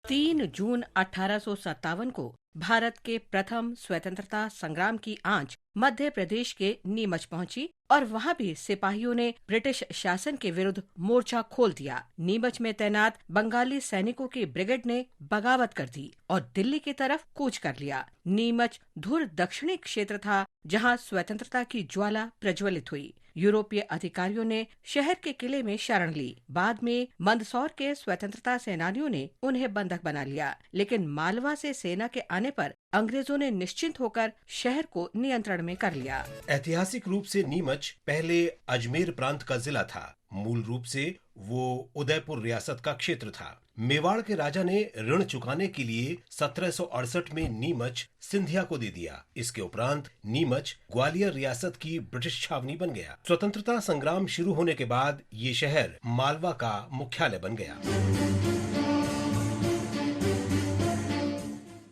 3 जून 1857 को भारत के प्रथम स्वतंत्रता संग्राम की आंच मध्य प्रदेश के नीमच पहुंची और वहां भी सिपाहियों ने ब्रिटिश शासन के विरुद्ध मोर्चा खोल दिया। नीमच में तैनात बंगाली सैनिकों की ब्रिगेड ने बगावत कर दी और दिल्ली की तरफ कूच कर लिया। नीमच धुर दक्षिणी क्षेत्र था जहां स्वतंत्रता की ज्वाला प्रज्वलित हुई। यूरोपीय अधिकारियों ने शहर के किले में शरण ली। बाद में मंदसौर के स्वतंत्रता सेनानियों ने उन्हें बंधक बना लिया, लेकिन मालवा से सेना के आने पर अंग्रेजों ने निश्चिंत होकर शहर को नियंत्रण में कर लिया। ऐतिहासिक रूप से नीमच पहले अजमेर प्रांत का जिला था। मूल रूप से वो उदयपुर रियासत का क्षेत्र था। मेवाड़ के राजा ने ऋण चुकाने के लिए 1768 में नीमच सिंधिया को दे दिया। इसके उपरांत नीमच ग्वालियर रियासत की ब्रिटिश छावनी बन गया। स्वतंत्रता संग्राम शुरू होने के बाद ये शहर मालवा का मुख्यालय बन गया।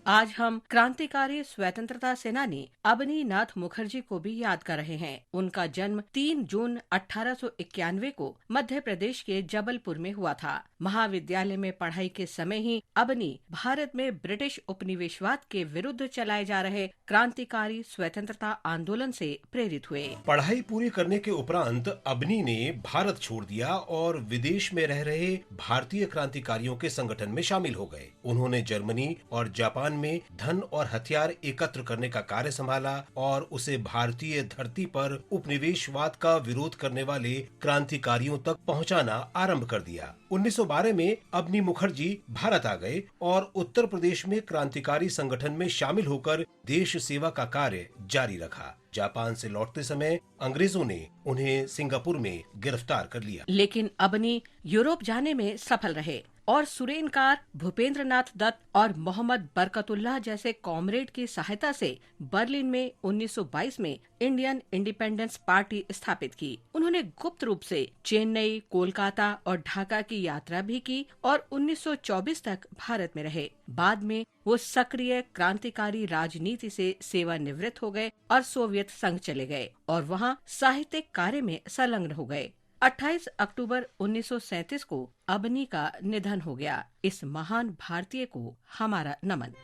आज हम क्रांतिकारी स्वतंत्रता सेनानी अबनी नाथ मुखर्जी को भी याद कर रहे हैं। उनका जन्म 3 जून 1891 को मध्य प्रदेश के जबलपुर में हुआ था। महाविद्यालय में पढ़ाई के समय ही अबनी भारत में ब्रिटिश उपनिवेशवाद के विरुद्ध चलाए जा रहे क्रांतिकारी स्वतंत्रता आंदोलन से प्रेरित हुए। पढ़ाई पूरी करने के उपरांत अबनी ने भारत छोड़ दिया और विदेश में रह रहे भारतीय क्रांतिकारियों के संगठन में शामिल हो गए। उन्होंने जर्मनी और जापान में धन और हथियार एकत्र करने का कार्य संभाला और उसे भारतीय धरती पर उपनिवेशवाद का विरोध करने वाले क्रांतिकारियों तक पहुंचाना आरंभ कर दिया। 1912 में अबनी मुखर्जी भारत आ गए और उत्तर प्रदेश में क्रांतिकारी संगठन में शामिल होकर देश सेवा का कार्य जारी रखा। जापान से लौटते समय अंग्रेजों ने उन्हें सिंगापुर में गिरफ्तार कर लिया, लेकिन अबनी यूरोप जाने में सफल रहे और सुरेनकार, भूपेंद्र नाथ दत्त और मोहम्मद बरकतुल्लाह जैसे कॉमरेड की सहायता से बर्लिन में 1922 में इंडियन इंडिपेंडेंस पार्टी स्थापित की। उन्होंने गुप्त रूप से चेन्नई, कोलकाता और ढाका की यात्रा भी की और 1924 तक भारत में रहे। बाद में वो सक्रिय क्रांतिकारी राजनीति से सेवानिवृत्त हो गए और सोवियत संघ चले गए और वहाँ साहित्यिक कार्य में संलग्न हो गए। 28 अक्टूबर 1937 को अबनी का निधन हो गया। इस महान भारतीय को हमारा नमन।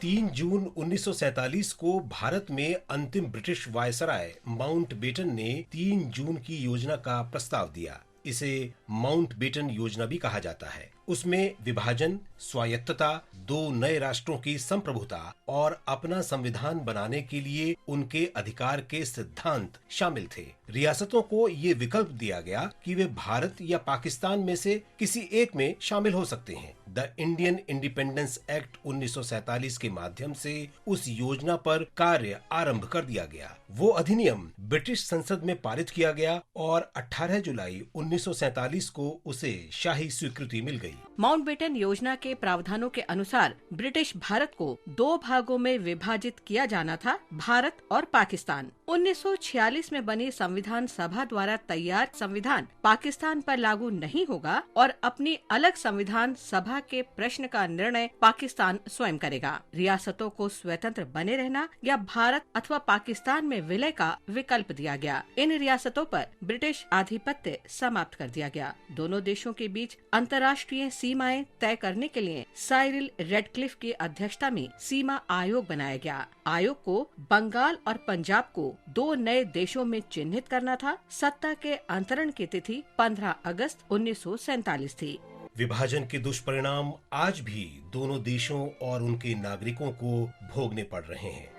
3 जून 1947 को भारत में अंतिम ब्रिटिश वायसराय माउंटबेटन ने 3 जून की योजना का प्रस्ताव दिया। इसे माउंटबेटन योजना भी कहा जाता है। उसमें विभाजन, स्वायत्तता, 2 नए राष्ट्रों की संप्रभुता और अपना संविधान बनाने के लिए उनके अधिकार के सिद्धांत शामिल थे। रियासतों को ये विकल्प दिया गया कि वे भारत या पाकिस्तान में से किसी एक में शामिल हो सकते हैं। द इंडियन इंडिपेंडेंस एक्ट 1947 के माध्यम से उस योजना पर कार्य आरंभ कर दिया गया। वो अधिनियम ब्रिटिश संसद में पारित किया गया और 18 जुलाई 1947 को उसे शाही स्वीकृति मिल गई। माउंटबेटन योजना के प्रावधानों के अनुसार ब्रिटिश भारत को 2 भागों में विभाजित किया जाना था, भारत और पाकिस्तान। 1946 में बनी संविधान सभा द्वारा तैयार संविधान पाकिस्तान पर लागू नहीं होगा और अपनी अलग संविधान सभा के प्रश्न का निर्णय पाकिस्तान स्वयं करेगा। रियासतों को स्वतंत्र बने रहना या भारत अथवा पाकिस्तान में विलय का विकल्प दिया गया। इन रियासतों पर ब्रिटिश आधिपत्य समाप्त कर दिया गया। दोनों देशों के बीच अंतर्राष्ट्रीय सीमाएं तय करने के लिए साइरिल रेडक्लिफ की अध्यक्षता में सीमा आयोग बनाया गया। आयोग को बंगाल और पंजाब को 2 नए देशों में चिन्हित करना था। सत्ता के अंतरण की तिथि 15 अगस्त 1947 थी। विभाजन के दुष्परिणाम आज भी दोनों देशों और उनके नागरिकों को भोगने पड़ रहे हैं।